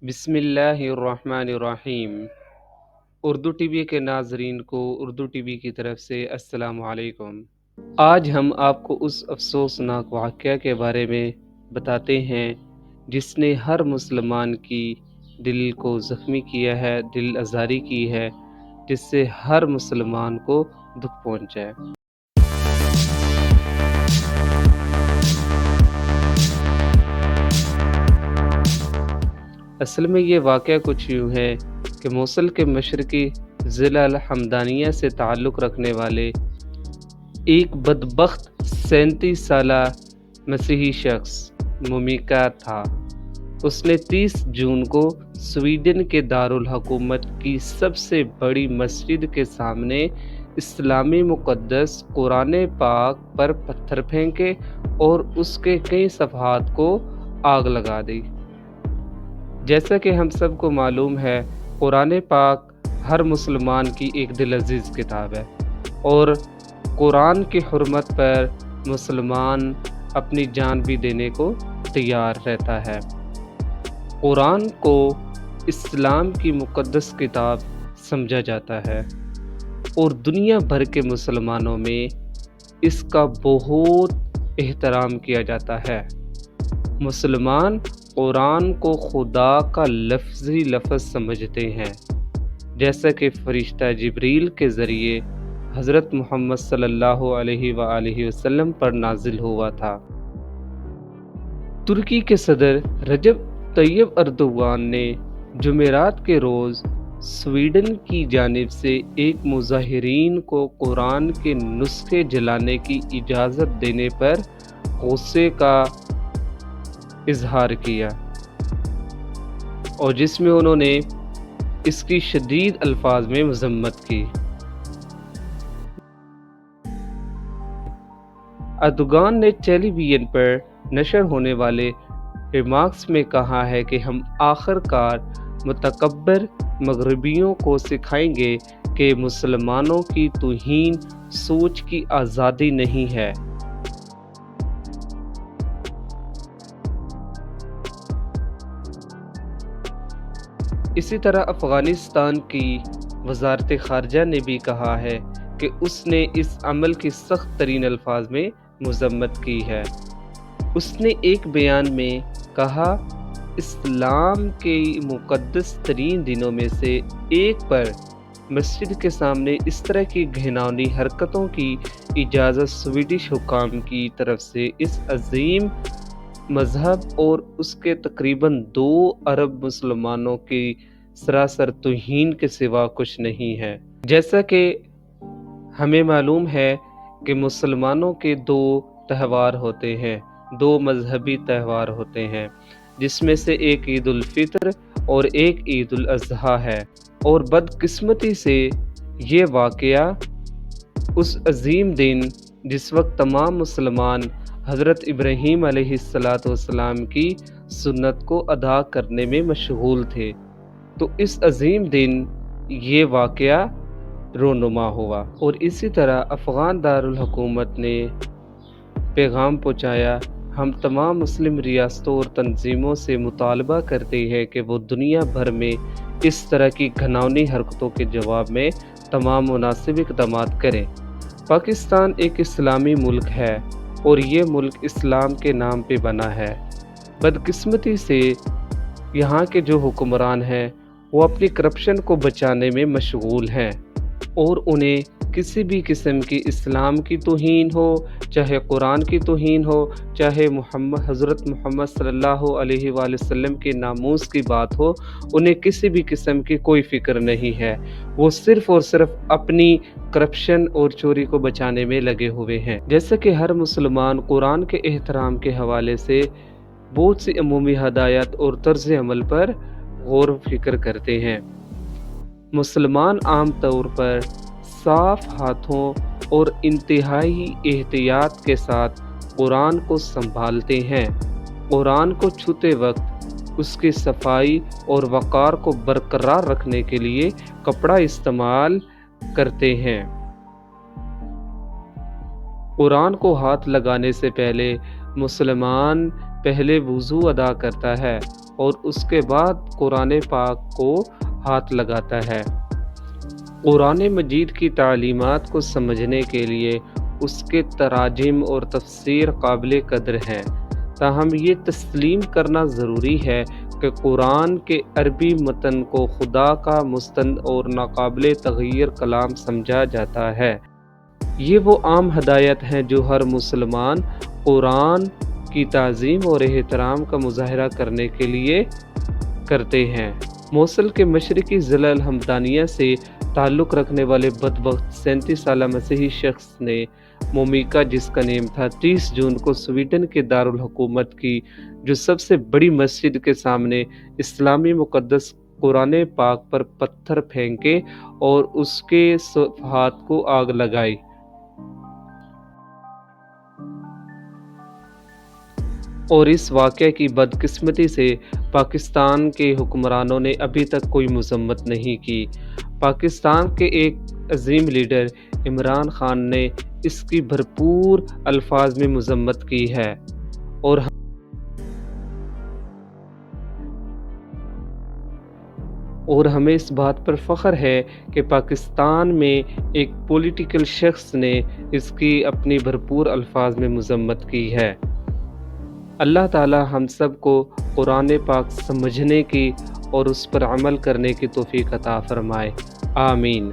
بسم اللہ الرحمن الرحیم۔ اردو ٹی وی کے ناظرین کو اردو ٹی وی کی طرف سے السلام علیکم۔ آج ہم آپ کو اس افسوسناک واقعہ کے بارے میں بتاتے ہیں جس نے ہر مسلمان کی دل کو زخمی کیا ہے، دل آزاری کی ہے، جس سے ہر مسلمان کو دکھ پہنچا ہے۔ اصل میں یہ واقعہ کچھ یوں ہے کہ موصل کے مشرقی ضلع الحمدانیہ سے تعلق رکھنے والے ایک بدبخت 37 سالہ مسیحی شخص مومیکا تھا۔ اس نے 30 جون کو سویڈن کے دارالحکومت کی سب سے بڑی مسجد کے سامنے اسلامی مقدس قرآن پاک پر پتھر پھینکے اور اس کے کئی صفحات کو آگ لگا دی۔ جیسا کہ ہم سب کو معلوم ہے، قرآن پاک ہر مسلمان کی ایک دل عزیز کتاب ہے اور قرآن کی حرمت پر مسلمان اپنی جان بھی دینے کو تیار رہتا ہے۔ قرآن کو اسلام کی مقدس کتاب سمجھا جاتا ہے اور دنیا بھر کے مسلمانوں میں اس کا بہت احترام کیا جاتا ہے۔ مسلمان قرآن کو خدا کا لفظی لفظ سمجھتے ہیں، جیسا کہ فرشتہ جبریل کے ذریعے حضرت محمد صلی اللہ علیہ وآلہ وسلم پر نازل ہوا تھا۔ ترکی کے صدر رجب طیب اردوغان نے جمعرات کے روز سویڈن کی جانب سے ایک مظاہرین کو قرآن کے نسخے جلانے کی اجازت دینے پر غصے کا اظہار کیا، اور جس میں انہوں نے اس کی شدید الفاظ میں مذمت کی۔ اردوغان نے ٹیلی ویژن پر نشر ہونے والے ریمارکس میں کہا ہے کہ ہم آخر کار متکبر مغربیوں کو سکھائیں گے کہ مسلمانوں کی توہین سوچ کی آزادی نہیں ہے۔ اسی طرح افغانستان کی وزارت خارجہ نے بھی کہا ہے کہ اس نے اس عمل کی سخت ترین الفاظ میں مذمت کی ہے۔ اس نے ایک بیان میں کہا، اسلام کے مقدس ترین دنوں میں سے ایک پر مسجد کے سامنے اس طرح کی گھناؤنی حرکتوں کی اجازت سویڈش حکام کی طرف سے اس عظیم مذہب اور اس کے تقریباً 2 ارب مسلمانوں کی سراسر توہین کے سوا کچھ نہیں ہے۔ جیسا کہ ہمیں معلوم ہے کہ مسلمانوں کے 2 تہوار ہوتے ہیں، 2 مذہبی تہوار ہوتے ہیں، جس میں سے ایک عید الفطر اور ایک عید الاضحیٰ ہے، اور بدقسمتی سے یہ واقعہ اس عظیم دن جس وقت تمام مسلمان حضرت ابراہیم علیہ السلام کی سنت کو ادا کرنے میں مشغول تھے، تو اس عظیم دن یہ واقعہ رونما ہوا۔ اور اسی طرح افغان دارالحکومت نے پیغام پہنچایا، ہم تمام مسلم ریاستوں اور تنظیموں سے مطالبہ کرتے ہیں کہ وہ دنیا بھر میں اس طرح کی گھناؤنی حرکتوں کے جواب میں تمام مناسب اقدامات کریں۔ پاکستان ایک اسلامی ملک ہے اور یہ ملک اسلام کے نام پہ بنا ہے۔ بدقسمتی سے یہاں کے جو حکمران ہیں وہ اپنی کرپشن کو بچانے میں مشغول ہیں، اور انہیں کسی بھی قسم کی اسلام کی توہین ہو، چاہے قرآن کی توہین ہو، چاہے حضرت محمد صلی اللہ علیہ وآلہ وسلم کے ناموس کی بات ہو، انہیں کسی بھی قسم کی کوئی فکر نہیں ہے۔ وہ صرف اور صرف اپنی کرپشن اور چوری کو بچانے میں لگے ہوئے ہیں۔ جیسا کہ ہر مسلمان قرآن کے احترام کے حوالے سے بہت سی عمومی ہدایات اور طرز عمل پر غور و فکر کرتے ہیں۔ مسلمان عام طور پر صاف ہاتھوں اور انتہائی احتیاط کے ساتھ قرآن کو سنبھالتے ہیں۔ قرآن کو چھوتے وقت اس کی صفائی اور وقار کو برقرار رکھنے کے لیے کپڑا استعمال کرتے ہیں۔ قرآن کو ہاتھ لگانے سے پہلے مسلمان پہلے وضو ادا کرتا ہے اور اس کے بعد قرآن پاک کو ہاتھ لگاتا ہے۔ قرآن مجید کی تعلیمات کو سمجھنے کے لیے اس کے تراجم اور تفسیر قابل قدر ہیں، تاہم یہ تسلیم کرنا ضروری ہے کہ قرآن کے عربی متن کو خدا کا مستند اور ناقابل تغیر کلام سمجھا جاتا ہے۔ یہ وہ عام ہدایت ہیں جو ہر مسلمان قرآن کی تعظیم اور احترام کا مظاہرہ کرنے کے لیے کرتے ہیں۔ موصل کے مشرقی ضلع الحمدانیہ سے تعلق رکھنے والے بدبخت 37 سالہ مسیحی شخص نے مومیکا، جس کا نیم تھا، 30 جون کو سویڈن کے دارالحکومت کی جو سب سے بڑی مسجد کے سامنے اسلامی مقدس قرآن پاک پر پتھر پھینکے اور اس کے صفحات کو آگ لگائی۔ اور اس واقعے کی بدقسمتی سے پاکستان کے حکمرانوں نے ابھی تک کوئی مذمت نہیں کی۔ پاکستان کے ایک عظیم لیڈر عمران خان نے اس کی بھرپور الفاظ میں مذمت کی ہے اور ہمیں اس بات پر فخر ہے کہ پاکستان میں ایک پولیٹیکل شخص نے اس کی اپنی بھرپور الفاظ میں مذمت کی ہے۔ اللہ تعالی ہم سب کو قرآن پاک سمجھنے کی اور اس پر عمل کرنے کی توفیق عطا فرمائے، آمین۔